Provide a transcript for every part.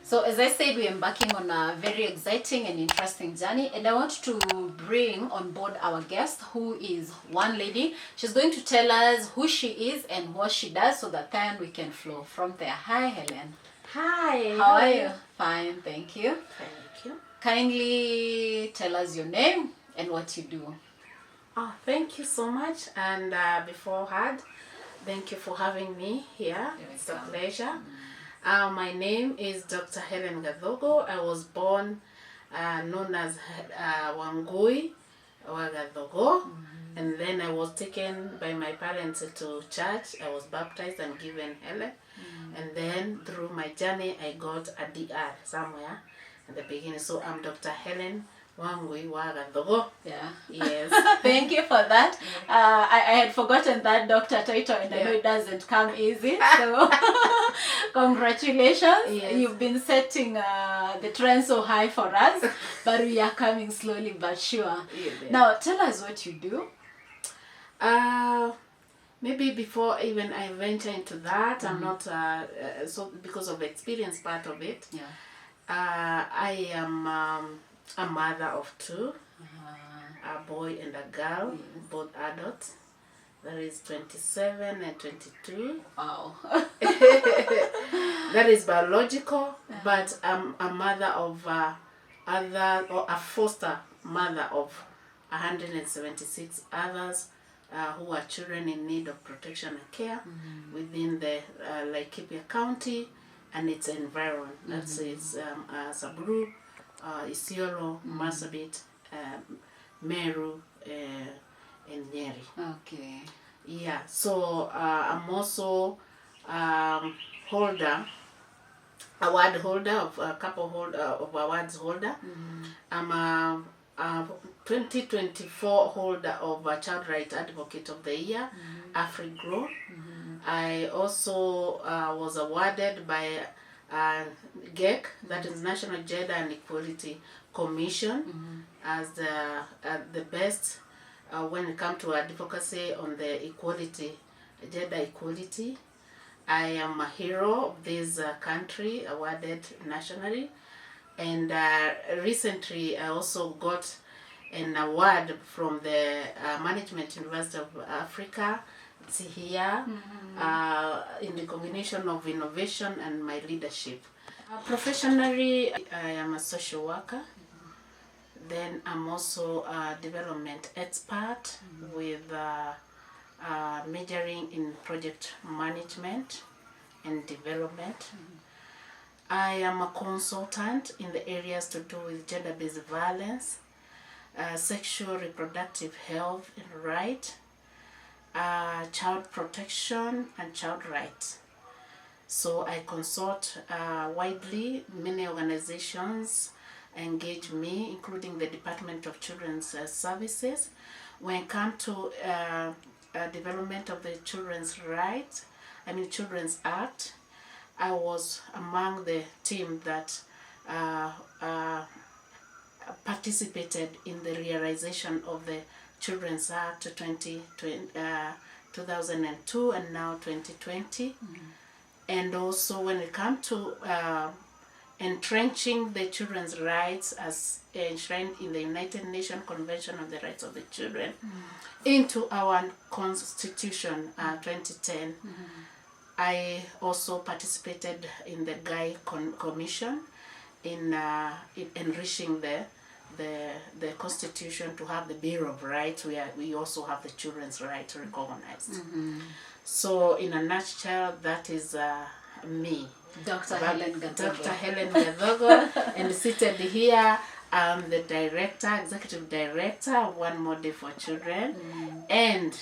So as I said, we're embarking on a very exciting and interesting journey, and I want to bring on board our guest, who is one lady. She's going to tell us who she is and what she does, so that then we can flow from there. Hi, Helen. Hi. How are you? Fine, thank you. Thank you. Kindly tell us your name and what you do. Oh, thank you so much. And beforehand, thank you for having me here. It's a pleasure. My name is Dr. Helen Gadhogo. I was born known as Wangui Wagadhogo. And then I was taken by my parents to church. I was baptized and given Helen. And then through my journey, I got a DR somewhere at the beginning. So I'm Dr. Helen Wangui Wagadhogo. Yeah. Yes. Thank you for that. I had forgotten that doctor title, and I know it doesn't come easy. So congratulations. Yes. You've been setting the trend so high for us, but we are coming slowly but sure. Yes. Now tell us what you do. Maybe before even I venture into that, I'm not so because of the experience part of it. Yeah. I am a mother of two, a boy and a girl, both adults. That is 27 and 22. Wow. That is biological, but I'm a mother of a foster mother of 176 others who are children in need of protection and care within the Laikipia County and its environment. That's it's Samburu, Isiolo, Marsabit, Meru, and Nyeri. Okay. Yeah, so I'm also award holder of a couple of awards holder. I'm a 2024 holder of a Child Right Advocate of the Year, AfriGrow. I also was awarded by GEC, that is National Gender and Equality Commission, as the best when it comes to advocacy on the equality, gender equality. I am a hero of this country, awarded nationally. And recently I also got an award from the Management University of Africa. It's here in the combination of innovation and my leadership. Professionally, I am a social worker. Then I'm also a development expert with majoring in project management and development. I am a consultant in the areas to do with gender-based violence, sexual reproductive health and right, child protection and child rights. So I consult widely. Many organizations engage me, including the Department of Children's Services. When it comes to development of the children's rights, Children's Act, I was among the team that participated in the realization of the Children's Act 2002 and now 2020. And also when it comes to entrenching the children's rights as enshrined in the United Nations Convention on the Rights of the Children into our Constitution 2010. I also participated in the Guy Commission in enriching the Constitution to have the Bill of Rights, where we also have the children's rights recognized. So in a nutshell, that is me. Dr. Helen Gadhogo. Dr. Helen Gadhogo. And seated here, I'm the director, executive director of One More Day for Children, and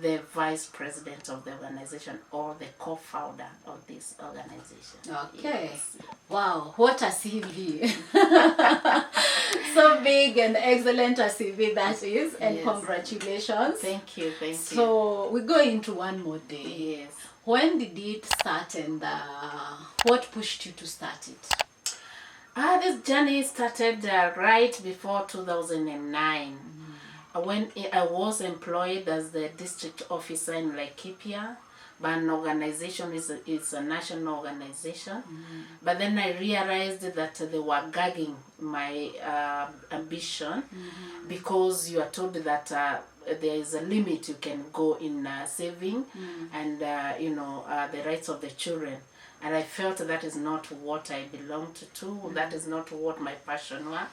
the vice president of the organization, or the co-founder of this organization. Okay. Yes. Wow, what a CV. So big and excellent a CV that is, and Yes. Congratulations. Thank you. So we go into One More Day. Yes. When did it start, and what pushed you to start it? This journey started right before 2009. When I was employed as the district officer in Laikipia, by an organization, is a national organization. But then I realized that they were gagging my ambition, because you are told that there is a limit you can go in saving and the rights of the children. And I felt that is not what I belonged to. That is not what my passion was.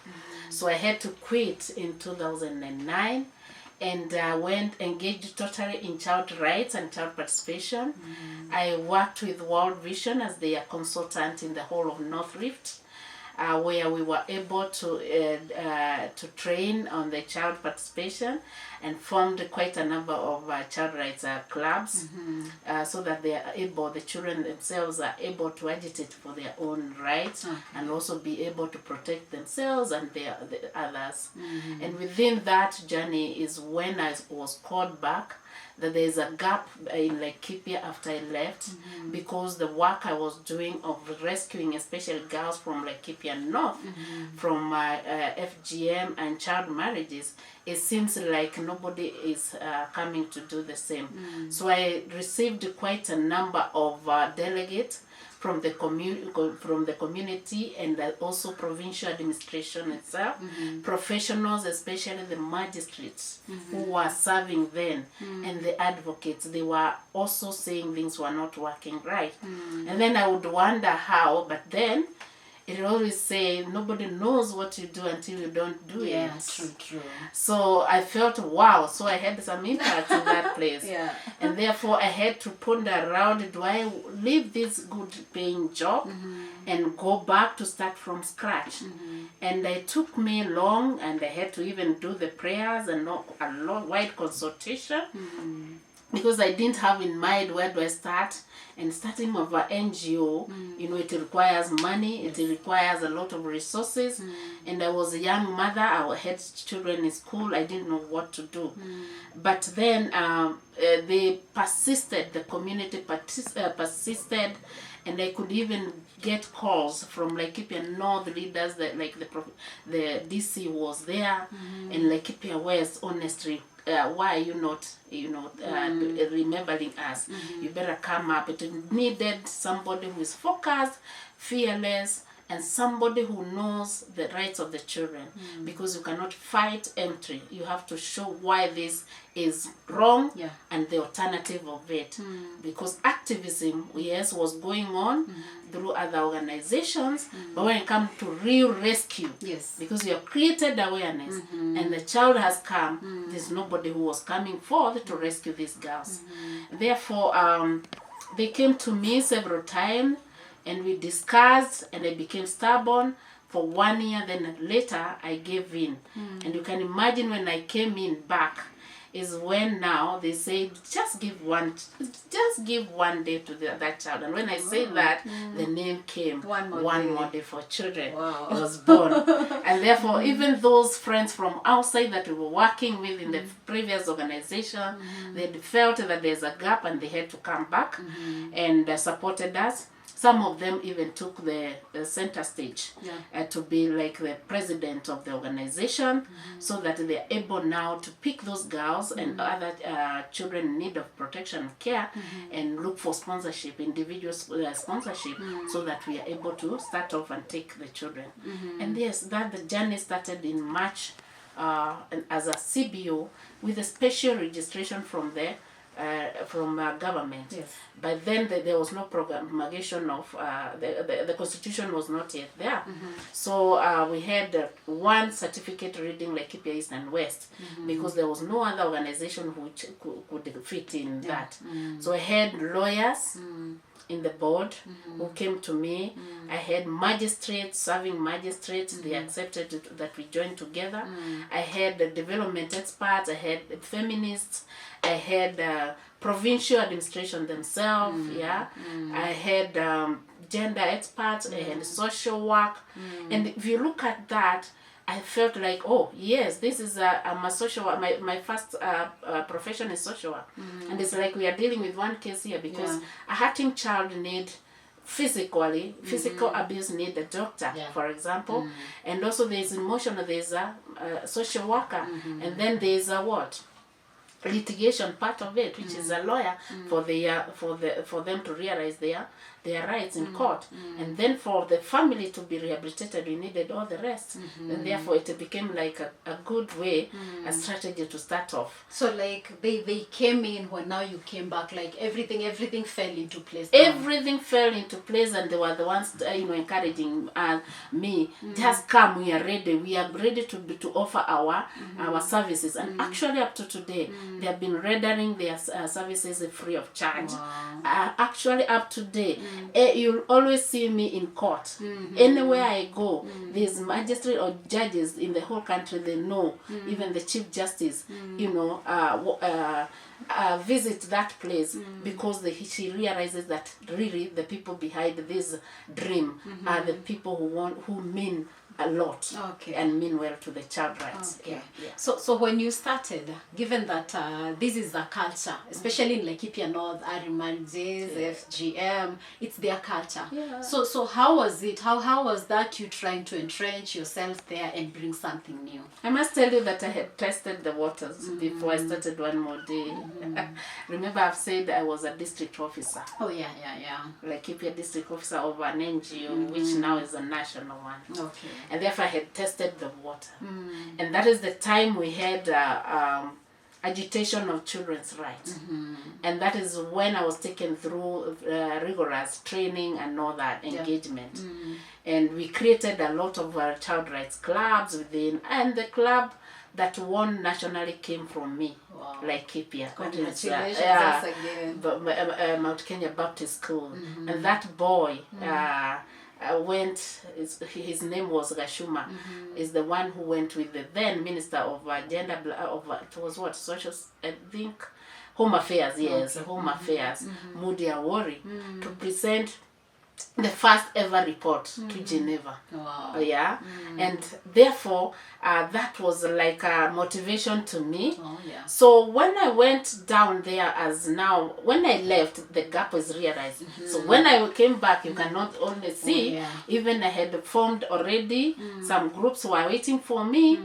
So I had to quit in 2009, and went engaged totally in child rights and child participation. I worked with World Vision as their consultant in the whole of North Rift, where we were able to train on the child participation, and formed quite a number of child rights clubs, so that they are able, the children themselves are able to agitate for their own rights, and also be able to protect themselves and the others. And within that journey is when I was called back, that there is a gap in Laikipia after I left, because the work I was doing of rescuing especially girls from Laikipia North from FGM and child marriages, it seems like nobody is coming to do the same. So I received quite a number of delegates from the community, and also provincial administration itself, professionals, especially the magistrates who were serving then, and the advocates. They were also saying things were not working right. And then I would wonder how, but then it always say nobody knows what you do until you don't do it. Yeah, true. So I felt, wow, so I had some impact in that place. Yeah. And therefore I had to ponder around, do I leave this good paying job and go back to start from scratch? And it took me long, and I had to even do the prayers and a long wide consultation, because I didn't have in mind where do I start. And starting of an NGO, it requires money, it requires a lot of resources. And I was a young mother, I had children in school, I didn't know what to do. But then they persisted, the community persisted, and I could even get calls from Laikipia North leaders, that the DC was there, and Laikipia West, honestly, why are you not, remembering us? You better come up. It needed somebody who is focused, fearless, and somebody who knows the rights of the children, because you cannot fight empty. You have to show why this is wrong and the alternative of it. Because activism, yes, was going on through other organizations, but when it comes to real rescue, because you have created awareness and the child has come, there's nobody who was coming forth to rescue these girls. Therefore, they came to me several times, and we discussed, and I became stubborn for 1 year. Then later I gave in. And you can imagine when I came in back is when now they say just give one day to that child. And when I say that, the name came, one more day for children. It was born. And therefore even those friends from outside that we were working with in the previous organization, they felt that there's a gap, and they had to come back and supported us. Some of them even took the center stage to be like the president of the organization, so that they are able now to pick those girls and other children in need of protection and care, and look for sponsorship, individual sponsorship, so that we are able to start off and take the children. And yes, that the journey started in March as a CBO with a special registration from there. From government. But then there was no promulgation of the constitution was not yet there. So we had one certificate reading Laikipia East and West, because there was no other organization which could fit in that. So I had lawyers in the board who came to me. I had magistrates, serving magistrates, they accepted that we joined together. I had the development experts, I had the feminists, I had provincial administration themselves, I had gender experts, I had social work. And if you look at that, I felt like, oh yes, this is I'm a social work. My first profession is social work, and it's like we are dealing with one case here, because a hurting child need physical abuse need a doctor, for example, and also there is emotional. There is a social worker, and then there is a what? litigation part of it, which is a lawyer for them to realize their rights in court, and then for the family to be rehabilitated, we needed all the rest, and therefore it became like a good way, a strategy to start off. So like they came in when now you came back, like everything fell into place. Everything fell into place, and they were the ones encouraging me, just come, we are ready to offer our services, and actually up to today they have been rendering their services free of charge. Actually up to date, you'll always see me in court. Anywhere I go, there's magistrate or judges in the whole country, they know, even the chief justice, visit that place because she realizes that really the people behind this dream are the people who mean a lot, and mean well to the child rights. Okay. Yeah. So when you started, given that this is a culture, especially in Laikipia North, Arimanjes, FGM, it's their culture. Yeah. So how was it? How was that you trying to entrench yourself there and bring something new? I must tell you that I had tested the waters before I started One More Day. Remember, I've said I was a district officer. Oh yeah. Laikipia district officer of an NGO, which now is a national one. Okay. And therefore I had tested the water. And that is the time we had agitation of children's rights. And that is when I was taken through rigorous training and all that engagement. And we created a lot of child rights clubs within, and the club that won nationally came from me. Laikipia. Congratulations again. Mount Kenya Baptist School. And that boy went, his name was Gashuma, is the one who went with the then Minister of Gender, it was what, social, I think, Home Affairs, Home Affairs, Moody Awori, to present the first ever report to Geneva. And therefore that was like a motivation to me. So when I went down there, when I left, the gap was realized. So when I came back, you cannot only see, even I had formed already some groups who are waiting for me.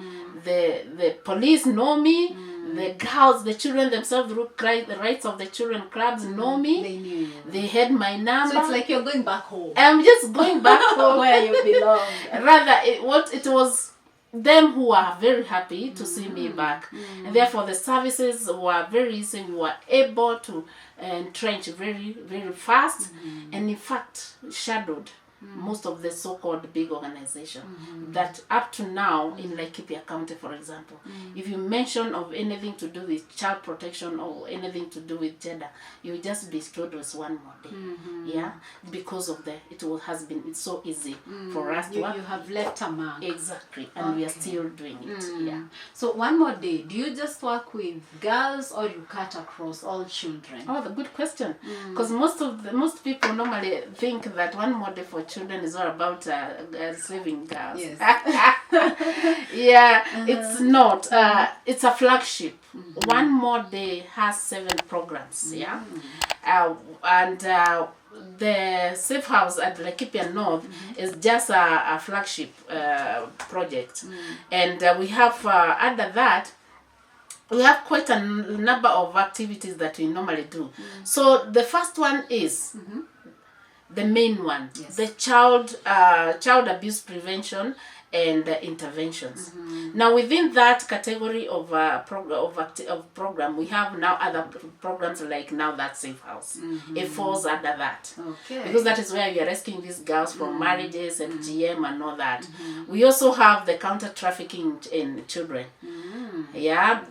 The police know me. The girls, the children themselves, through the Rights of the Children clubs, know me. They knew you. They had my number. So it's like you're going back home. I'm just going back home where you belong. Rather, it was them who are very happy to see me back, and therefore the services were very easy. We were able to entrench very, very fast, and in fact shadowed most of the so-called big organizations that up to now in Laikipia County, for example, if you mention of anything to do with child protection or anything to do with gender, you just be told with One More Day. Because of has been so easy for us to work. You have left a mark. Exactly, and we are still doing it. So One More Day, do you just work with girls or you cut across all children? Oh, the good question. Because most people normally think that One More Day for children is all about saving girls. It's not. It's a flagship. One More Day has 7 programs. And the Safe House at Laikipia North is just a flagship project. And we have, under that, we have quite a number of activities that we normally do. So the first one is the main one, the child abuse prevention and interventions. Now within that category of program, we have now other programs like now that Safe House. It falls under that. Because that is where we are rescuing these girls from marriages and GM and all that. We also have the counter trafficking in children.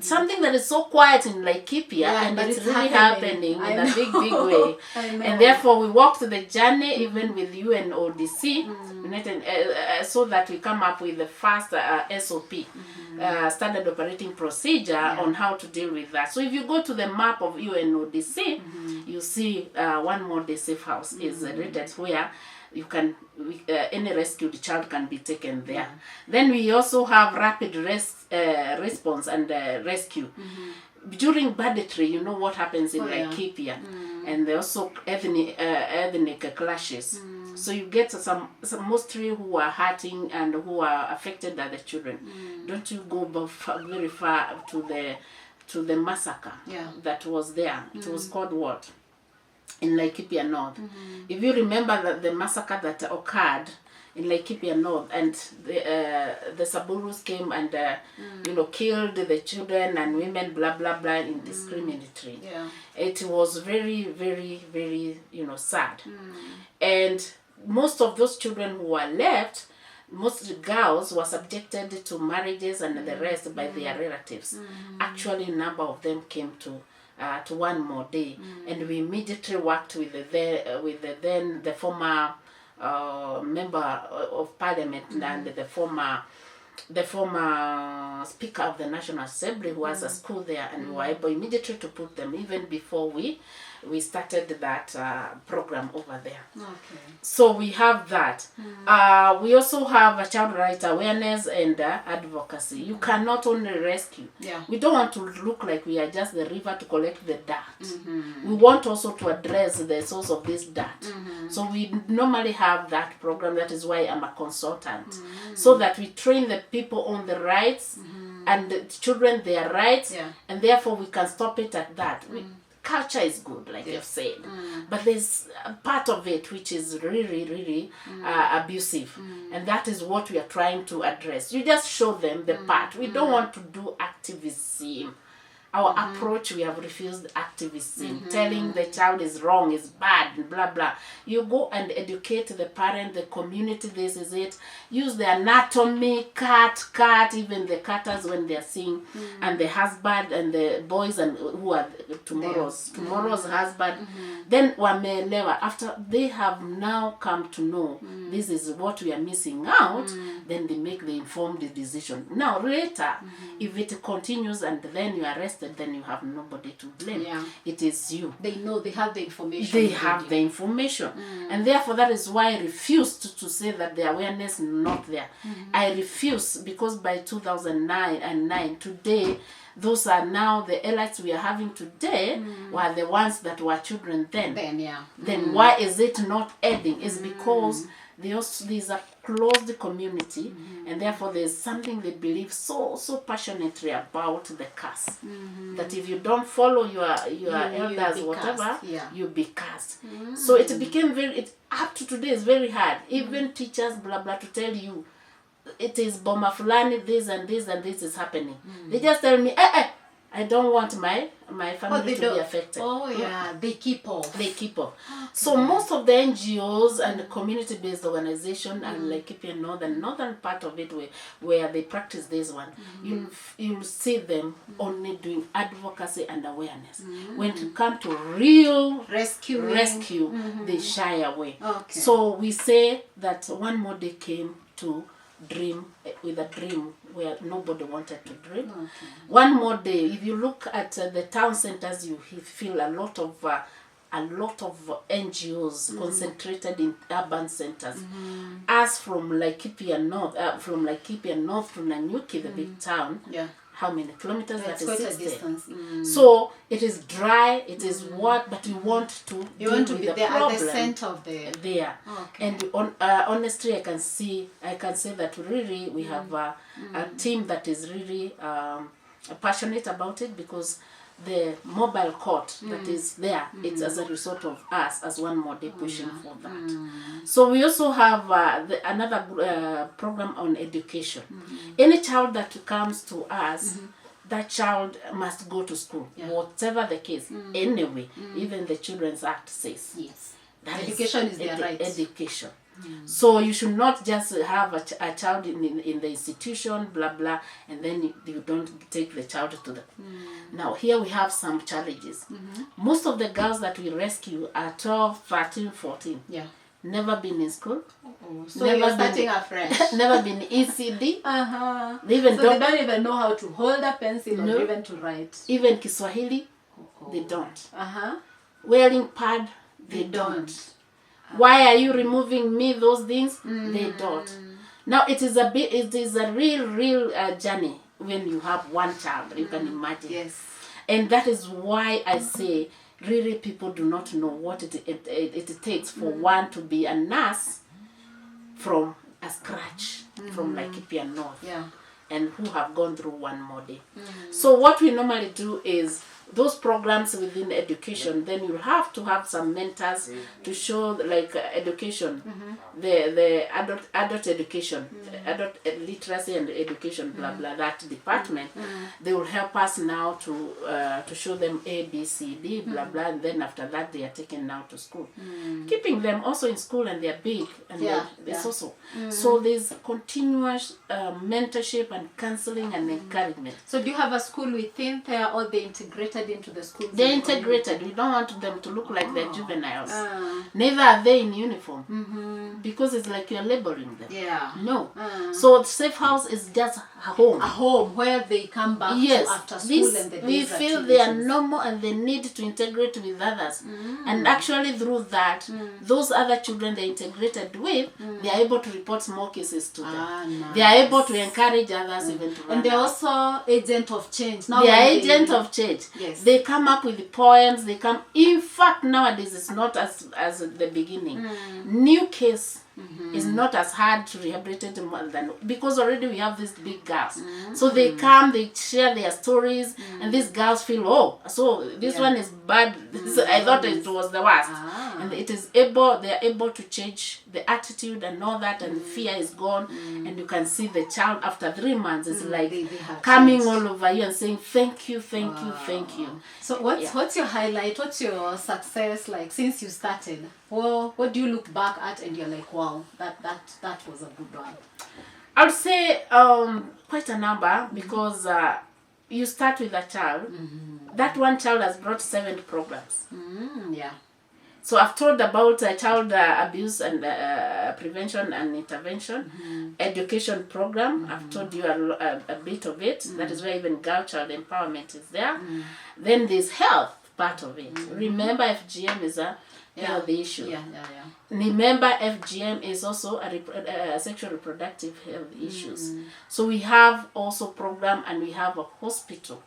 Something that is so quiet in Laikipia, and it's really happening in a big way. And therefore we walked the journey even with UNODC, so that we come up with the first SOP, standard operating procedure on how to deal with that. So if you go to the map of UNODC, you see One More Day Safe House is rated where you can any rescued child can be taken there. Then we also have rapid response and rescue. During banditry, you know what happens in Laikipia, and there also ethnic clashes. So you get some mostly who are hurting and who are affected are the children. Don't you go very far to to the massacre that was there. It was called what? In Laikipia North. If you remember that the massacre that occurred in Laikipia North, and the Saburus came and killed the children and women, blah blah blah, indiscriminately. It was very, very, very sad. And most of those children who were left, most girls were subjected to marriages and the rest by their relatives. Actually, a number of them came to One More Day, and we immediately worked with the former member of parliament and the former speaker of the National Assembly, who has a school there, and we were able immediately to put them even before we started that program over there. So we have that. We also have a child rights awareness and advocacy. You cannot only rescue. We don't want to look like we are just the river to collect the dirt. We want also to address the source of this dirt. So we normally have that program. That is why I'm a consultant. So that we train the people on the rights and the children their rights, and therefore we can stop it at that. Culture is good, like you've said, but there's a part of it which is really, really abusive, and that is what we are trying to address. You just show them the part. We don't want to do activism. Our approach, we have refused activism, telling the child is wrong, is bad, blah, blah. You go and educate the parent, the community, this is it. Use the anatomy, cut, even the cutters when they're seeing, and the husband and the boys and who are tomorrow's husband. Then wameelewa, after they have now come to know this is what we are missing out, then they make the informed decision. Now later, if it continues and then you arrest, then you have nobody to blame. It is you. They know, they have the information. They have the information. And therefore that is why I refused to say that the awareness is not there. I refuse, because by 2009 and 9, today, those are now the elites we are having today were the ones that were children then. Then why is it not ending? It's because there's a closed community, and therefore there's something they believe so passionately about the curse, that if you don't follow your elders, whatever, you'll be cursed. So it became up to today is very hard. Even teachers, blah blah, to tell you it is Boma Fulani, this and this and this is happening. They just tell me, I don't want my family to be affected. They keep off. So most of the NGOs and community-based organizations and Laikipia northern part of it where they practice this one, you'll see them only doing advocacy and awareness. When it comes to real rescue, they shy away. So we say that One More Day came to dream with a dream where nobody wanted to dream. One More Day, if you look at the town centers, you feel a lot of NGOs concentrated in urban centers. As from Laikipia North to Nanyuki, the big town, how many kilometers? That is 60. Distance. So it is dry, it is what, but you want to be there at the center of there. And honestly, I can say that really we have a team that is really passionate about it, because the mobile court that is there, it's as a result of us as One More Day pushing for that. So we also have another program on education. Any child that comes to us, that child must go to school, whatever the case. Anyway, even the Children's Act says education is their right. Education. So you should not just have a child in the institution, blah blah, and then you don't take the child to the. Now here we have some challenges. Most of the girls that we rescue are 12, 13, 14. Never been in school. So never you're starting afresh. Never been ECD. They don't even know how to hold a pencil or even to write. Even Kiswahili, they don't. Wearing pad, they don't. Why are you removing me those things? They don't. Now it is a real journey when you have one child. You can imagine. And that is why I say really people do not know what it takes for one to be a nurse from a scratch, from Laikipia North. and who have gone through one more day. So what we normally do is those programs within education, then you have to have some mentors to show like education, the adult education, adult literacy and education, blah blah, that department. They will help us now to show them A, B, C, D, blah blah, and then after that they are taken now to school, keeping them also in school, and they're big and they're so. So there's continuous mentorship and counseling and encouragement. So do you have a school within there, or they integrated into the school? They're integrated. We don't want them to look like they're juveniles. Neither are they in uniform, because it's like you're labeling them. Yeah. No. So safe house is just a home. A home where they come back to after school and the we days feel they are activities. normal and they need to integrate with others. And actually through that, those other children they're integrated with, they are able to report more cases to them. Nice. They are able to encourage others even to run And they're out. also agent of change. Now They are when agent of change. Yes. They come up with the poems. They come. In fact, nowadays it's not as the beginning. New case is not as hard to rehabilitate than, because already we have these big girls. So they come, they share their stories, and these girls feel, oh, so this one is bad. I thought it was the worst. And it is able. They are able to change the attitude and all that, and fear is gone, and you can see the child after 3 months is like they have coming changed. all over you and saying thank you, thank you, thank you. So what's your highlight? What's your success like since you started? Well, what do you look back at and you're like, wow, that was a good one? I would say quite a number, because you start with a child. That one child has brought 7 programs. Yeah. So I've told about child abuse and prevention and intervention, education program. I've told you a bit of it. That is where even girl child empowerment is there. Then there's health part of it. Remember, FGM is a health issue. Yeah. Remember, FGM is also a sexual reproductive health issues. So we have also program, and we have a hospital,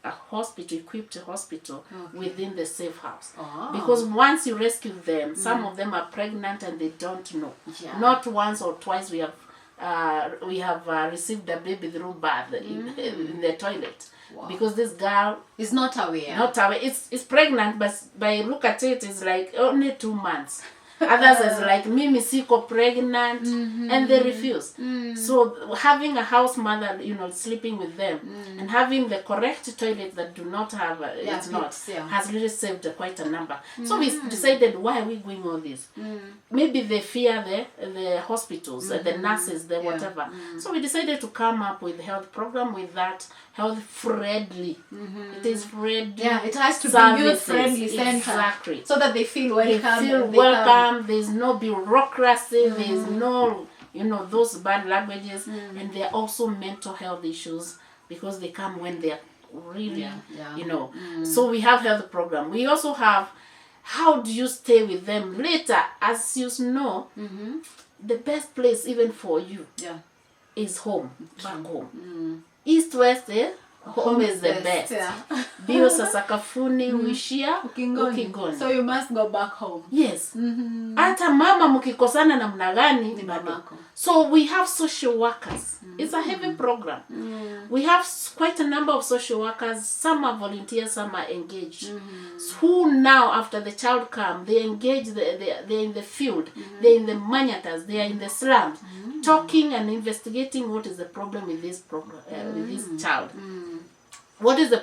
equipped hospital within the safe house. Because once you rescue them, some of them are pregnant and they don't know. Yeah. Not once or twice we have received a baby through birth in the toilet. Wow. Because this girl is not aware. It's pregnant, but by look at it, it's like only 2 months. Others is like, Mimi siko pregnant, and they refuse. So having a house mother, sleeping with them, and having the correct toilets that do not have, has really saved quite a number. So we decided, why are we doing all this? Maybe they fear the hospitals, the nurses, the whatever. So we decided to come up with a health program with that health friendly. It is friendly. Yeah, it has to services. be youth friendly center. Exactly. So that they feel welcome. They feel welcome. There's no bureaucracy. There's no, those bad languages. And there are also mental health issues, because they come when they're really, So we have health program. We also have, how do you stay with them later? As you know, the best place even for you is home, back home. East, west, home is the best. Bio sa sakafuni huishia ukingoni. So you must go back home. Yes. Hata mama mkikosana namna gani ni mamako. So we have social workers. It's a heavy program. We have quite a number of social workers. Some are volunteers, some are engaged. Who now, after the child comes, they engage, they're in the field, they're in the manyatas, they are in the slums, talking and investigating what is the problem with this program, with this child. What is the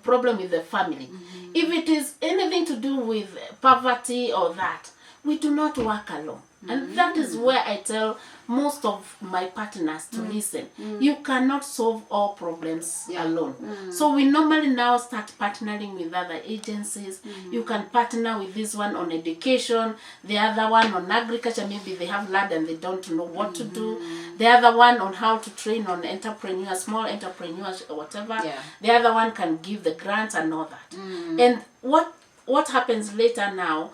problem with the family? If it is anything to do with poverty or that, we do not work alone. And that is where I tell most of my partners to listen. You cannot solve all problems alone. So we normally now start partnering with other agencies. You can partner with this one on education, the other one on agriculture. Maybe they have land and they don't know what to do. The other one on how to train on entrepreneurs, small entrepreneurs or whatever. The other one can give the grants and all that. And what happens later now,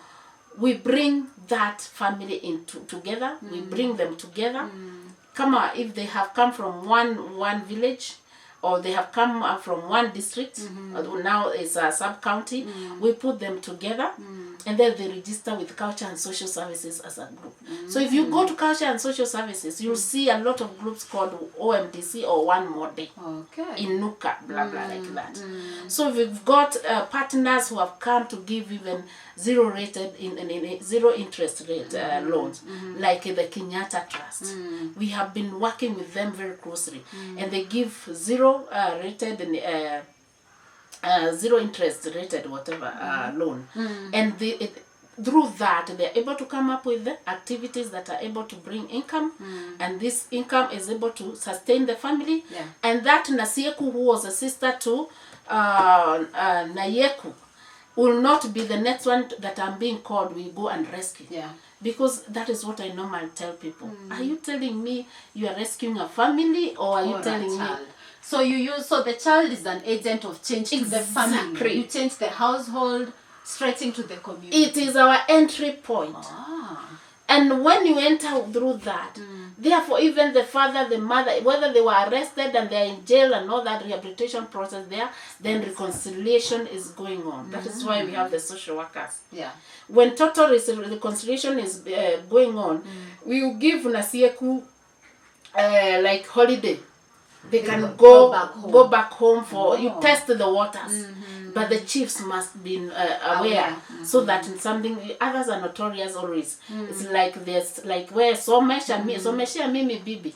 we bring that family together. We bring them together. If they have come from one village, or they have come from one district, now it's a sub-county, we put them together, and then they register with Culture and Social Services as a group. So if you go to Culture and Social Services, you'll see a lot of groups called OMDC or One More Day. Okay. In Nuka, blah blah like that. So we've got partners who have come to give even zero interest rate loans, like the Kenyatta Trust. We have been working with them very closely, and they give zero interest rated whatever loan, and through that they're able to come up with the activities that are able to bring income, and this income is able to sustain the family. And that Nasieku, who was a sister to Nayeku, will not be the next one that I'm being called we go and rescue. Because that is what I normally tell people. Are you telling me you are rescuing a family, or are you telling me? So so the child is an agent of change to the family. You change the household straight into the community. It is our entry point. And when you enter through that, therefore even the father, the mother, whether they were arrested and they're in jail and all that rehabilitation process there, then reconciliation is going on. That is why we have the social workers. When total reconciliation is going on, we will give Nasieku like holiday. They can go back home for you test the waters, but the chiefs must be aware, so that something others are notorious always. It's like this, like where Somesha Mimi Bibi,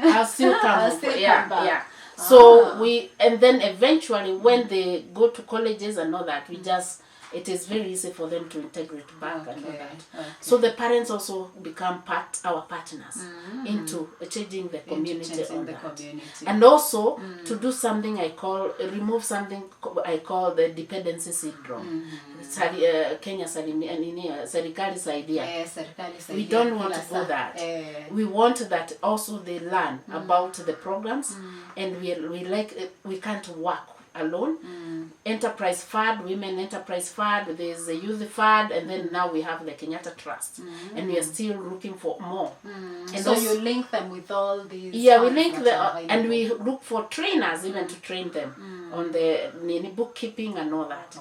I'll still come back. So we, and then eventually when they go to colleges and all that, we just, it is very easy for them to integrate back and all that. So the parents also become our partners into changing the community on that. And also to do something remove something I call the dependency syndrome. Kenya Serikali Saidia. We don't want to go that. We want that also they learn about the programs, and we can't work alone. Enterprise Fund, Women Enterprise Fund, there's a Youth Fund, and then now we have the Kenyatta Trust, and we are still looking for more. And so you link them with all these. We link and we look for trainers even to train them on the bookkeeping and all that.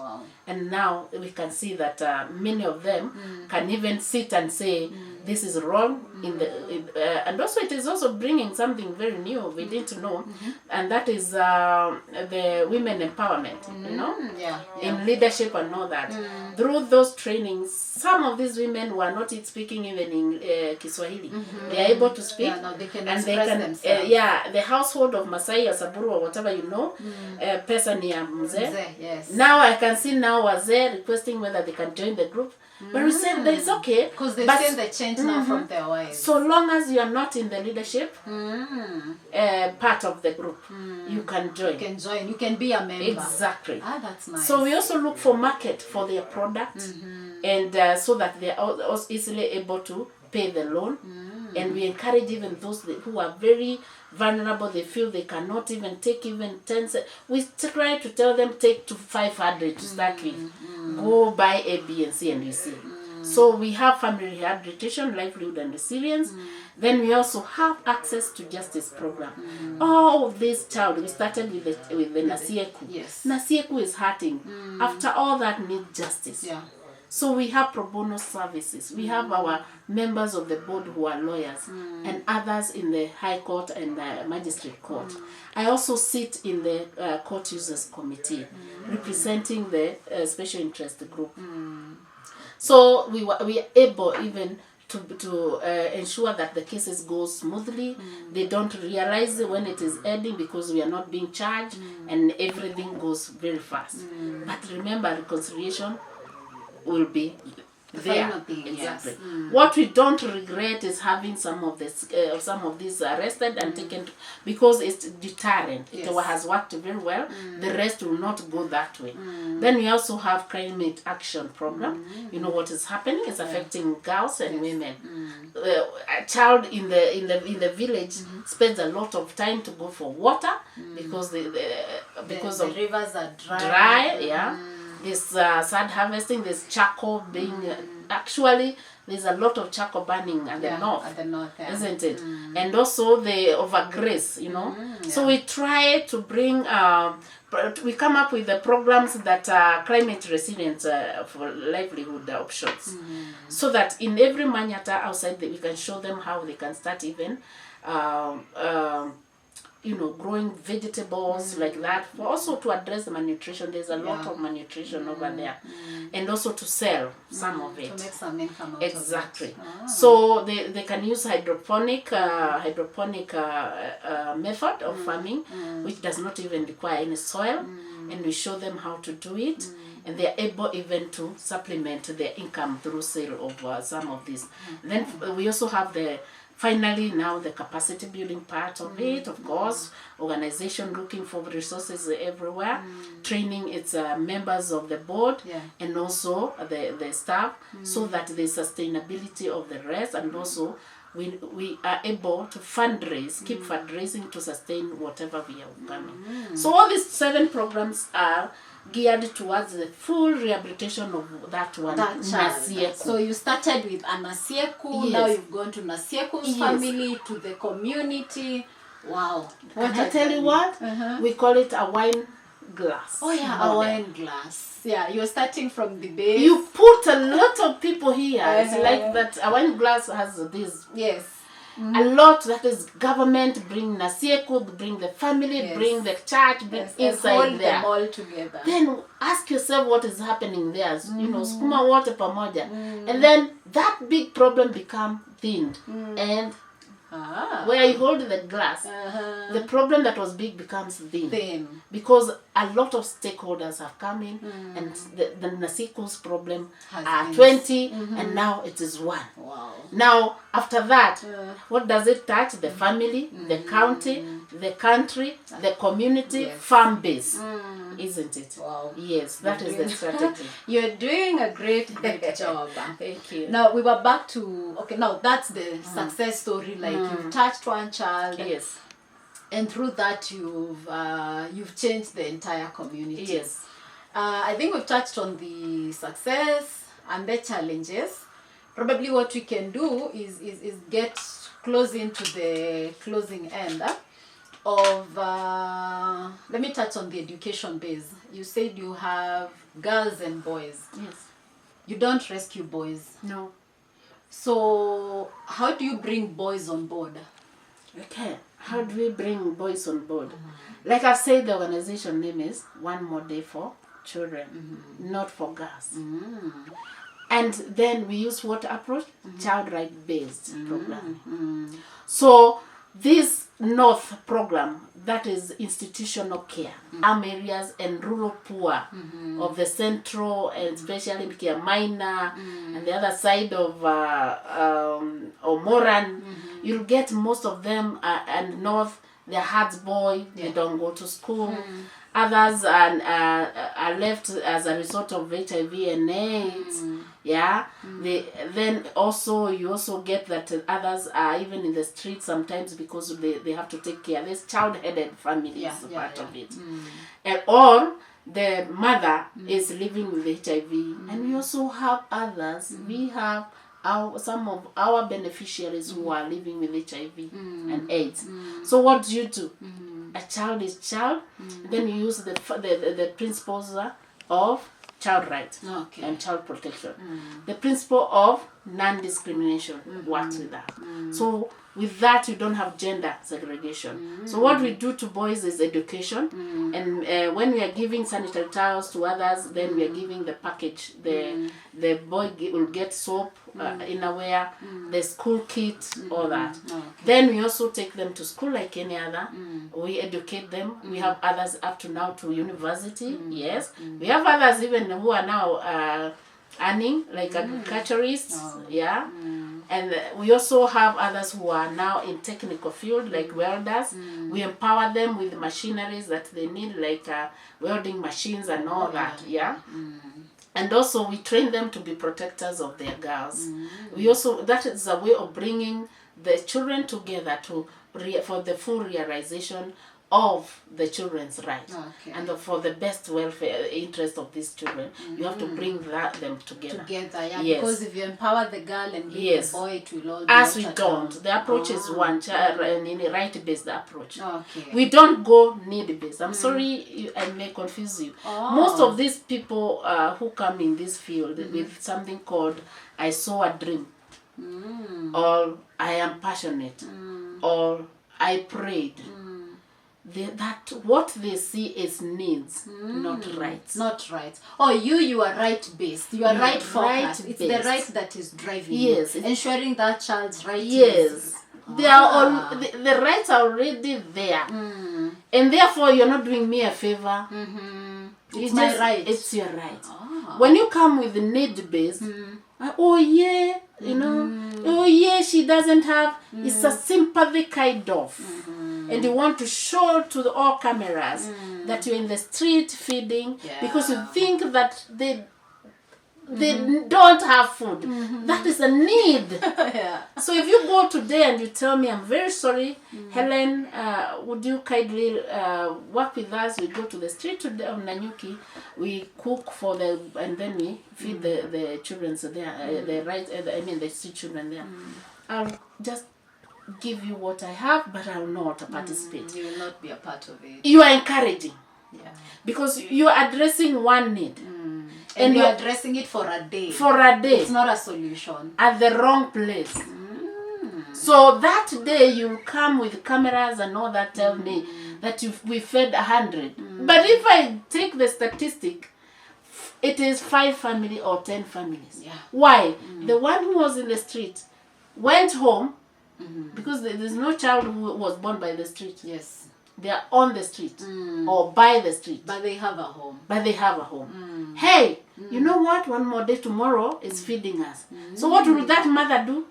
And now we can see that many of them can even sit and say this is wrong and also it is also bringing something very new we didn't know, and that is the women empowerment, in leadership and all that. Through those trainings, some of these women were not speaking even in Kiswahili. They are able to speak, they can and they express can themselves. The household of Masai or Saburu or whatever pesa ni ya mzee. Yes. Now I can see now wazee requesting whether they can join the group. But we said that it's okay. Because they've seen the change now from their wives. So long as you are not in the leadership part of the group, you can join. You can join. You can be a member. Exactly. That's nice. So we also look for market for their product, and so that they are also easily able to pay the loan. And we encourage even those who are very vulnerable, they feel they cannot even take even 10 cents. We try to tell them take to 500 to start with. Go buy A, B, and C, and you see. So we have family rehabilitation, livelihood, and resilience. Then we also have access to justice program. All this child, we started with the Nasieku. Yes. Nasieku is hurting. After all that, needs justice. So we have pro bono services. We have our members of the board who are lawyers, and others in the High Court and Magistrate Court. I also sit in the Court Users Committee, representing the Special Interest Group. So we are able even to ensure that the cases go smoothly. They don't realize when it is ending because we are not being charged, and everything goes very fast. But remember, reconciliation will be there. Exactly. What we don't regret is having some of these arrested and taken because it's deterrent. It has worked very well. The rest will not go that way. Then we also have climate action program. You know what is happening? It's affecting girls and women. A child in the village spends a lot of time to go for water because the rivers are dry. This sad harvesting, this charcoal being actually there's a lot of charcoal burning at the north. At the north, Isn't it? And also they overgraze, you know. So we try to bring, we come up with the programs that are climate resilient for livelihood options. So that in every Manyata outside, we can show them how they can start even, you know, growing vegetables like that. For also to address the malnutrition. There's a lot of malnutrition over there. And also to sell some of it. To make some income out Exactly. of it. So they can use hydroponic method of farming, which does not even require any soil. And we show them how to do it. And they are able even to supplement their income through sale of some of these. Then we also have finally now the capacity building part of it, of course, organization looking for resources everywhere, training its members of the board and also the staff, so that the sustainability of the rest, and also we are able to fundraise, keep fundraising to sustain whatever we are coming. So all these 7 programs are geared towards the full rehabilitation of that one. Nasieku. So you started with a Nasieku, now you've gone to Nasieku's family, to the community. Wow. Can I tell you what? We call it a wine glass. Oh yeah, a wine glass. Yeah, you're starting from the base. You put a lot of people here. It's like that. A wine glass has this. Yes. A lot, that is government, bring Nasieku, bring the family, bring the church, bring inside hold there. them all together. Then ask yourself what is happening there. You know, skuma water pamoja. And then that big problem become thinned. And where you hold the glass, the problem that was big becomes thin. Because a lot of stakeholders have come in, and the Nasieku's problem are 20, and now it is 1. Wow. Now, after that, what does it touch? The family, the county, the country, the community, farm base. Isn't it? Wow. Yes, that is the strategy. You're doing a great job. Thank you. Now we were back to, okay, now that's the success story. Like you've touched one child. Yes. And through that you've changed the entire community. Yes. I think we've touched on the success and the challenges. Probably what we can do is get close into the closing end of, let me touch on the education base. You said you have girls and boys. Yes. You don't rescue boys. No. So how do you bring boys on board? Okay. How do we bring boys on board? Like I said, the organization name is One More Day for Children, not for girls. And then we use what approach? Child right based program. So this North program, that is institutional care, areas and rural poor of the central, and especially Kiamaina and the other side of Omoran, you'll get most of them and North, they're hard boy, they don't go to school. Others are left as a result of HIV and AIDS. Then also you also get that others are even in the streets sometimes because they have to take care. There's child-headed families part of it. And or the mother is living with HIV. And we also have others. We have some of our beneficiaries who are living with HIV and AIDS. So what do you do? A child is child. Then you use the principles of child rights and child protection. The principle of non-discrimination works with that. So with that, you don't have gender segregation. So what we do to boys is education. And when we are giving sanitary towels to others, then we are giving the package. The boy will get soap, innerwear, the school kit, all that. Then we also take them to school like any other. We educate them. We have others up to now to university. Yes. We have others even who are now earning, like agriculturists. And we also have others who are now in technical field, like welders. We empower them with machineries that they need, like welding machines and all that. And also we train them to be protectors of their girls. We also, that is a way of bringing the children together for the full realization of the children's right. Okay. And for the best welfare interest of these children, you have to bring them together. Yeah, Yes. because if you empower the girl and leave Yes. the boy, it will all be As we watered don't. down. The approach is one child and in a right-based approach. Okay. We don't go need-based. I'm sorry, I may confuse you. Most of these people who come in this field with something called I saw a dream, or I am passionate, or I prayed. That what they see is needs, not rights. Not right. Oh, you are right based. You are right focused. It's the right-based. right that is driving Yes. you. Ensuring that child's right. Yes. They are all the rights are already there, and therefore you're not doing me a favor. It's my right. It's your right. When you come with need based, oh yeah, you know, oh yeah, she doesn't have. It's a sympathy kind of, and you want to show to all cameras that you're in the street feeding because you think that they don't have food. That is a need. Yeah. So if you go today and you tell me, I'm very sorry, Helen, would you kindly work with us? We go to the street today of Nanyuki, we cook for and then we feed the children there, the street children there. I'll just give you what I have, but I will not participate. You will not be a part of it. You are encouraging. Yeah. Because you are addressing one need. And you're addressing it for a day. For a day. It's not a solution. At the wrong place. So that day you'll come with cameras and all that, tell me that we fed 100. But if I take the statistic, it is 5 families or 10 families. Yeah. Why? The one who was in the street went home because there's no child who was born by the street. Yes. They are on the street or by the street. But they have a home. Hey, you know what? One more day tomorrow is feeding us. So what will that mother do?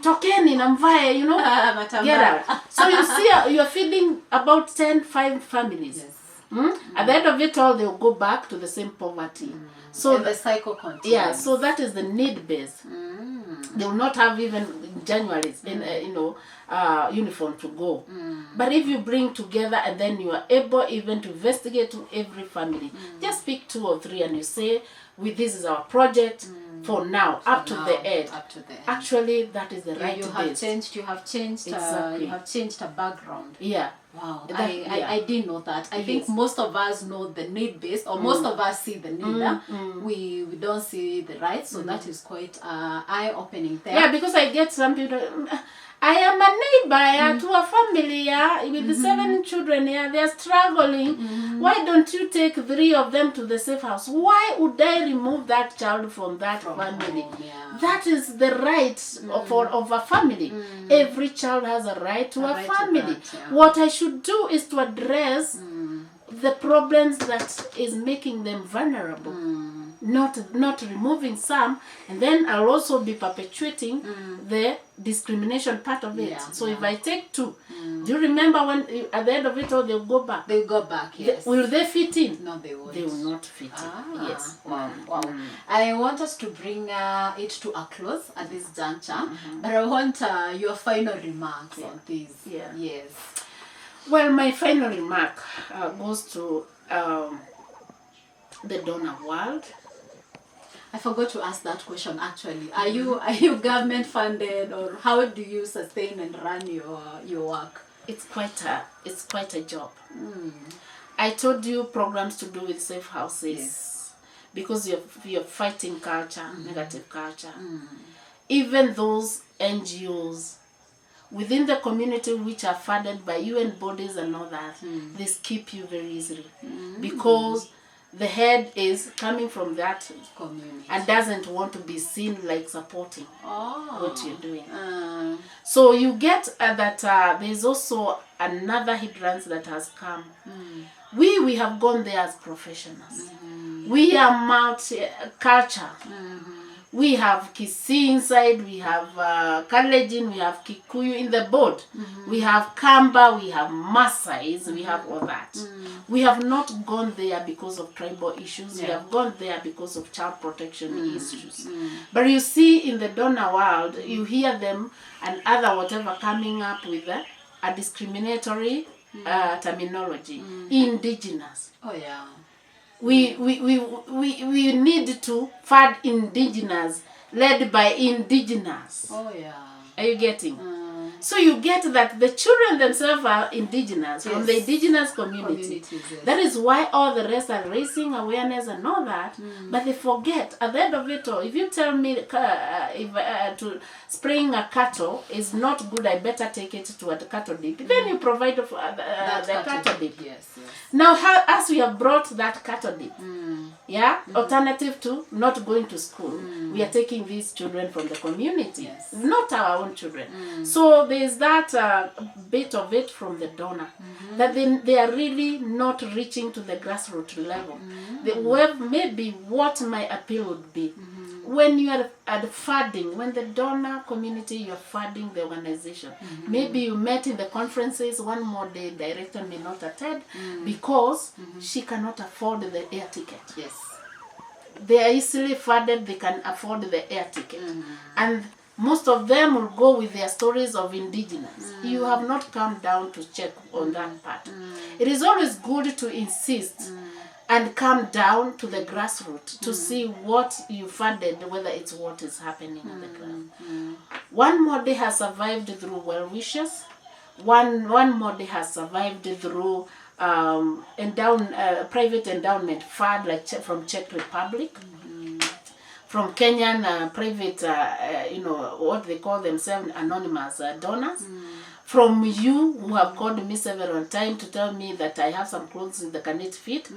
Tokeni na mvae, you know, get out. So you see, you're feeding about 5 families. Yes. At the end of it all, they'll go back to the same poverty. So and the cycle continues. Yeah, so that is the need base. They will not have even January's uniform to go. But if you bring together and then you are able even to investigate to every family, just pick 2 or 3 and you say, this is our project for now, up to the end. Actually, that is the right You have changed a background. Yeah. Wow, I didn't know that. I think most of us know the need based, or most of us see the need. We don't see the right, so that is quite eye opening there. Yeah, because I get some people. I am a neighbor to a family with the 7 children here. They are struggling. Why don't you take 3 of them to the safe house? Why would I remove that child from that family? That is the right of a family. Every child has a right to a family. What I should do is to address the problems that is making them vulnerable. Not removing some, and then I'll also be perpetuating the discrimination part of it. So if I take 2, do you remember when at the end of it all they'll go back? They'll go back, yes. Will they fit in? No, they won't. They will not fit in. Yes. Wow. I want us to bring it to a close at this juncture, but I want your final remarks on this. Yeah. Yes. Well, my final remark goes to the donor world. I forgot to ask that question actually. Are you government funded, or how do you sustain and run your work? It's quite a job. I told you programs to do with safe houses, because you're fighting culture, negative culture. Even those NGOs within the community which are funded by UN bodies and all that, they skip you very easily because the head is coming from that community and doesn't want to be seen like supporting what you're doing. So you get that there's also another hindrance that has come. We have gone there as professionals. We are multi-culture. We have Kisii inside, we have Kalenjin, we have Kikuyu in the board. We have Kamba, we have Maasais, we have all that. We have not gone there because of tribal issues. We have gone there because of child protection issues. But you see in the donor world, you hear them and other whatever coming up with a discriminatory terminology. Indigenous. Oh yeah. We need to fund indigenous, led by indigenous. Oh yeah. Are you getting? So you get that the children themselves are indigenous, from the indigenous community. Yes. That is why all the rest are raising awareness and all that. But they forget, at the end of it all, if you tell me to spraying a cattle is not good, I better take it to a cattle dip. Then you provide the cattle dip. Yes. Now, as we have brought that cattle dip, alternative to not going to school, we are taking these children from the community, not our own children. So there is that bit of it from the donor, that they are really not reaching to the grassroots level. Maybe what my appeal would be, when you are at funding, when the donor community, you are funding the organization, maybe you met in the conferences, one more day director may not attend because she cannot afford the air ticket. Yes. They are easily funded, they can afford the air ticket. And most of them will go with their stories of indigenous. You have not come down to check on that part. It is always good to insist and come down to the grassroots to see what you funded, whether it's what is happening on the ground. One Mode has survived through well wishes. One Mode has survived through private endowment fund, like from Czech Republic, from Kenyan private, what they call themselves anonymous donors. From you, who have called me several times to tell me that I have some clothes that can it fit.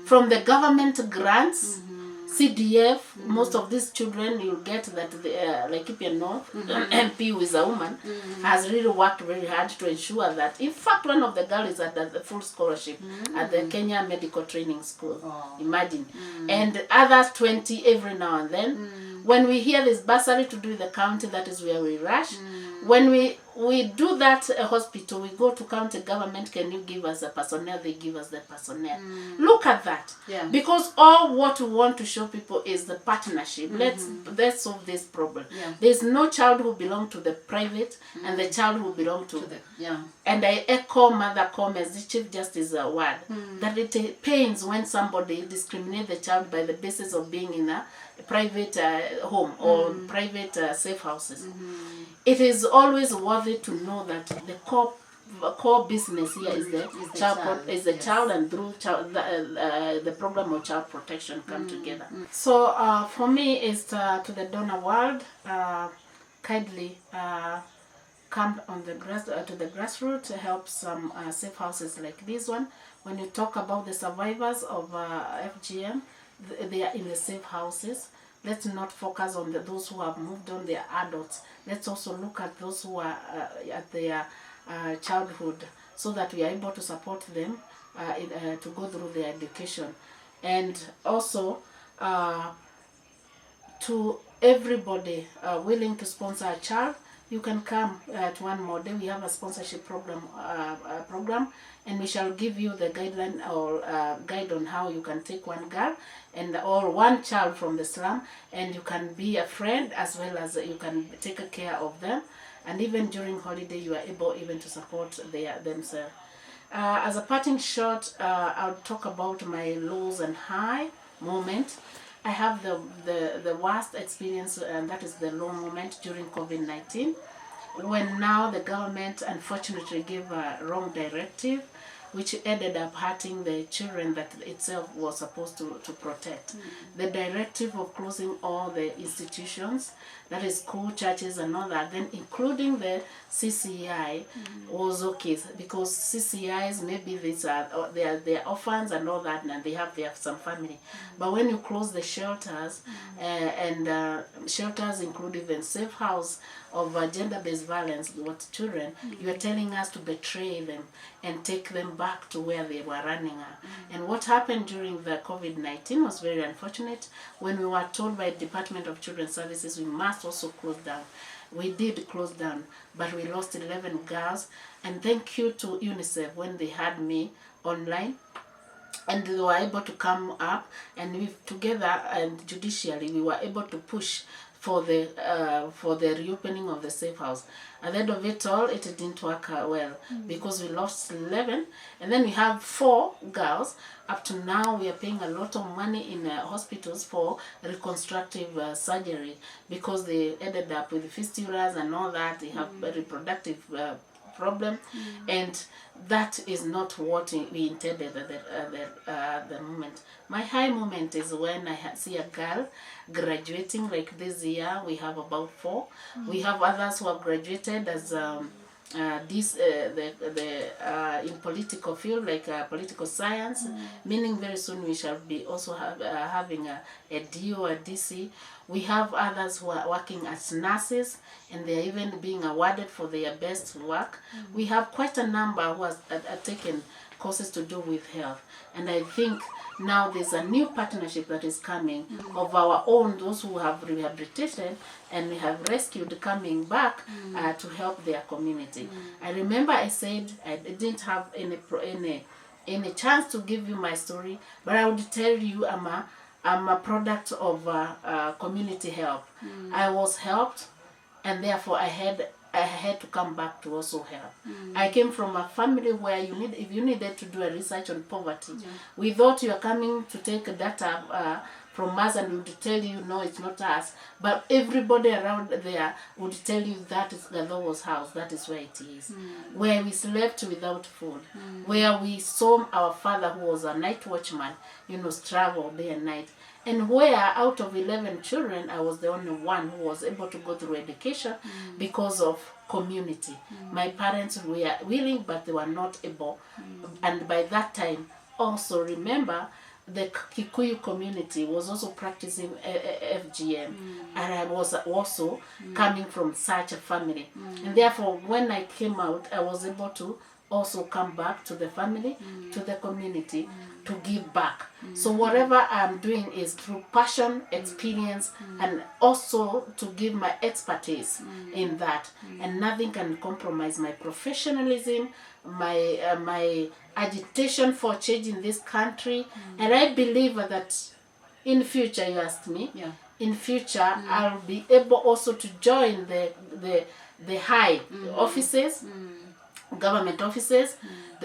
From the government grants, CDF, most of these children, you'll get that Laikipia North, MP, who is a woman, has really worked very hard to ensure that, in fact, one of the girls is at the full scholarship at the Kenya Medical Training School. Imagine. And others 20 every now and then. When we hear this bursary to do the county, that is where we rush. When we do that hospital, we go to county government, can you give us the personnel? They give us the personnel. Look at that. Yeah. Because all what we want to show people is the partnership. Let's solve this problem. Yeah. There's no child who belongs to the private and the child who belongs to the... And I echo Mother Comes, the Chief Justice word, that it pains when somebody discriminates the child by the basis of being in a private home or private safe houses. It is always worthy to know that the core business here is the child, and through the program of child protection come together. So for me, is to the donor world, kindly come on the to the grassroots to help some safe houses like this one. When you talk about the survivors of FGM, they are in the safe houses. Let's not focus on those who have moved on, they are adults. Let's also look at those who are at their childhood, so that we are able to support them to go through their education. And also to everybody willing to sponsor a child, you can come to One Mode. We have a sponsorship program, and we shall give you the guideline or guide on how you can take one girl or one child from the slum, and you can be a friend as well as you can take care of them. And even during holiday, you are able even to support themselves. As a parting shot, I'll talk about my lows and high moment. I have the worst experience, and that is the low moment during COVID-19, when now the government unfortunately gave a wrong directive, which ended up hurting the children that itself was supposed to protect. The directive of closing all the institutions, that is school, churches and all that, then including the CCI was okay, because CCIs, maybe they are orphans and all that, and they have some family. But when you close the shelters, and shelters include even safe house of gender-based violence with children, you are telling us to betray them and take them back to where they were running at. And what happened during the COVID-19 was very unfortunate. When we were told by Department of Children's Services we must also close down, we did close down, but we lost 11 girls. And thank you to UNICEF when they had me online, and they were able to come up, and we together and judicially we were able to push for the reopening of the safe house. At the end of it all, it didn't work well because we lost 11, and then we have 4 girls. Up to now, we are paying a lot of money in hospitals for reconstructive surgery because they ended up with fistulas and all that. They have a reproductive problem, and that is not what we intended at the moment. My high moment is when I see a girl graduating, like this year we have about 4. We have others who have graduated as in political field, like political science, meaning very soon we shall be also having a DO or DC. We have others who are working as nurses, and they are even being awarded for their best work. We have quite a number who have taken courses to do with health, and I think now there's a new partnership that is coming of our own, those who have rehabilitated and we have rescued, coming back to help their community. I remember I said I didn't have any chance to give you my story, but I would tell you I'm a product of community help. I was helped, and therefore I had to come back to also help. I came from a family where if you needed to do a research on poverty, we thought you are coming to take data from us, and we would tell you, no, it's not us. But everybody around there would tell you that is Gathogo's house, that is where it is. Where we slept without food. Where we saw our father, who was a night watchman, struggle day and night. And where out of 11 children, I was the only one who was able to go through education because of community. My parents were willing, but they were not able. And by that time, also remember, the Kikuyu community was also practicing FGM, and I was also coming from such a family. And therefore, when I came out, I was able to also come back to the family, to the community, to give back. So whatever I'm doing is through passion, experience, and also to give my expertise in that. And nothing can compromise my professionalism, my agitation for change in this country. And I believe that in future, you asked me, in future I'll be able also to join the high offices, government offices,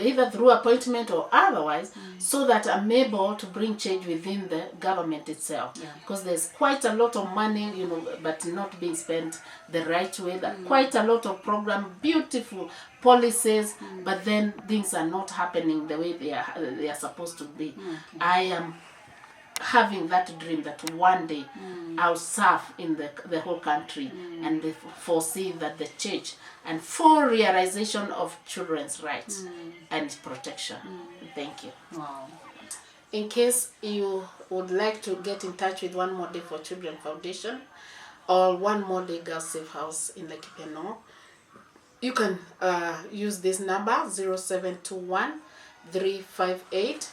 either through appointment or otherwise, so that I'm able to bring change within the government itself. Because there's quite a lot of money, but not being spent the right way. Quite a lot of program, beautiful policies, but then things are not happening the way they are supposed to be. I am having that dream that one day I'll serve in the whole country and foresee that the church and full realization of children's rights and protection. Thank you. Wow. In case you would like to get in touch with One More Day for Children Foundation or One More Day Girls Safe House in Laikipia North, you can use this number 0721 358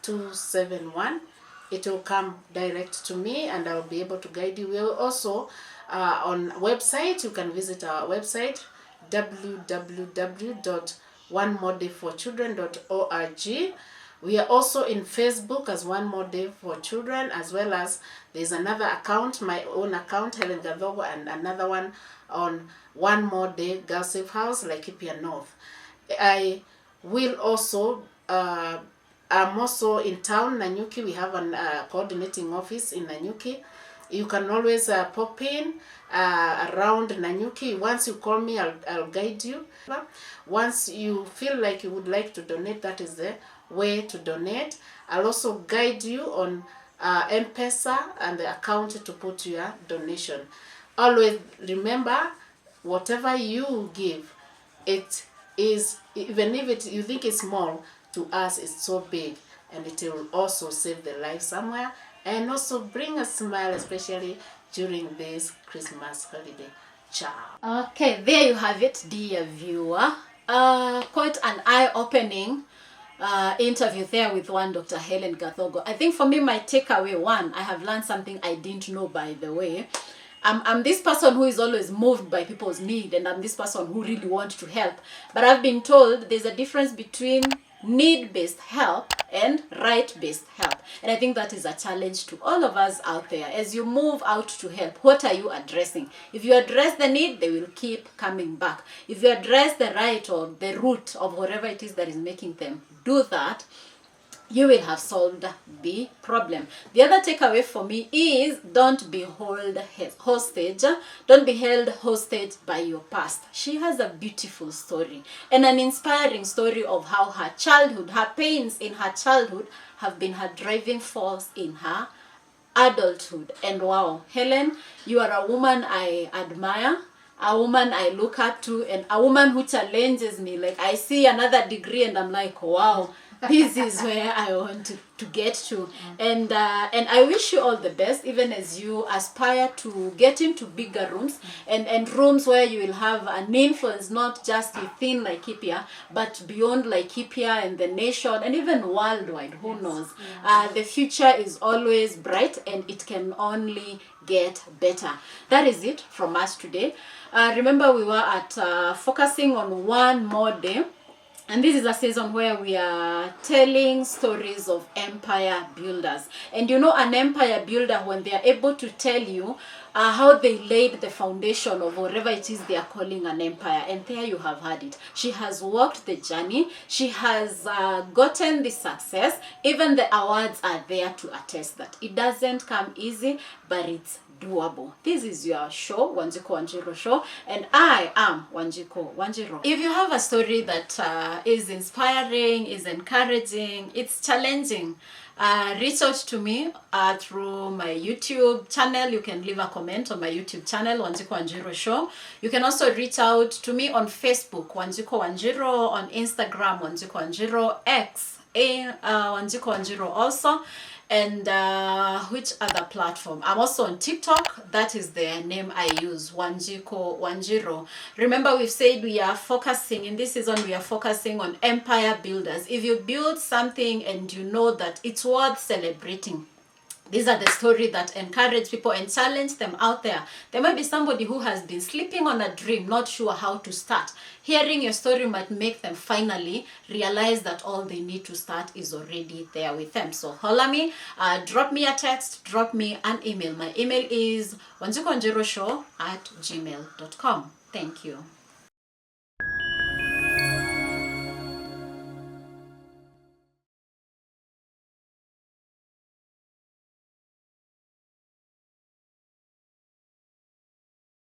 271. It will come direct to me, and I'll be able to guide you. We're also on website. You can visit our website, www.onemordayforchildren.org. We are also in Facebook as One More Day for Children, as well as there's another account, my own account, Helen Gathogo, and another one on One More Day Girls Safe House, Laikipia North. I will also I'm also in town, Nanyuki. We have a coordinating office in Nanyuki. You can always pop in around Nanyuki. Once you call me, I'll guide you. Once you feel like you would like to donate, that is the way to donate. I'll also guide you on M-Pesa and the account to put your donation. Always remember, whatever you give, it is, even if you think it's small, to us it's so big, and it will also save the life somewhere and also bring a smile, especially during this Christmas holiday. Ciao. Okay, there you have it, dear viewer. Quite an eye-opening interview there with one Dr. Helen Gathogo. I think for me, my takeaway, one, I have learned something I didn't know, by the way. I'm this person who is always moved by people's need, and I'm this person who really wants to help. But I've been told there's a difference between need-based help and right-based help. And I think that is a challenge to all of us out there. As you move out to help, what are you addressing? If you address the need, they will keep coming back. If you address the right or the root of whatever it is that is making them do that, you will have solved the problem. The other takeaway for me is don't be held hostage. Don't be held hostage by your past. She has a beautiful story and an inspiring story of how her childhood, her pains in her childhood have been her driving force in her adulthood. And wow, Helen, you are a woman I admire, a woman I look up to, and a woman who challenges me. Like, I see another degree and I'm like, wow, this is where I want to get to. And I wish you all the best, even as you aspire to get into bigger rooms and rooms where you will have an influence, not just within Laikipia, but beyond Laikipia and the nation and even worldwide. Who knows? The future is always bright and it can only get better. That is it from us today. Remember, we were at focusing on one more day. And this is a season where we are telling stories of empire builders. And you know, an empire builder, when they are able to tell you how they laid the foundation of whatever it is they are calling an empire. And there you have had it. She has walked the journey. She has gotten the success. Even the awards are there to attest that. It doesn't come easy, but it's doable. This is your show, Wanjiko Wanjiro Show, and I am Wanjiko Wanjiro. If you have a story that is inspiring, is encouraging, it's challenging, reach out to me through my YouTube channel. You can leave a comment on my YouTube channel, Wanjiko Wanjiro Show. You can also reach out to me on Facebook, Wanjiko Wanjiro, on Instagram, Wanjiko Wanjiro, X, Wanjiko Wanjiro also. And which other platform? I'm also on TikTok. That is the name I use, Wanjiko Wanjiro. Remember, we've said we are focusing, in this season, we are focusing on empire builders. If you build something and you know that it's worth celebrating, these are the stories that encourage people and challenge them out there. There might be somebody who has been sleeping on a dream, not sure how to start. Hearing your story might make them finally realize that all they need to start is already there with them. So holla me, drop me a text, drop me an email. My email is wanjikowanjiroshow@gmail.com. Thank you.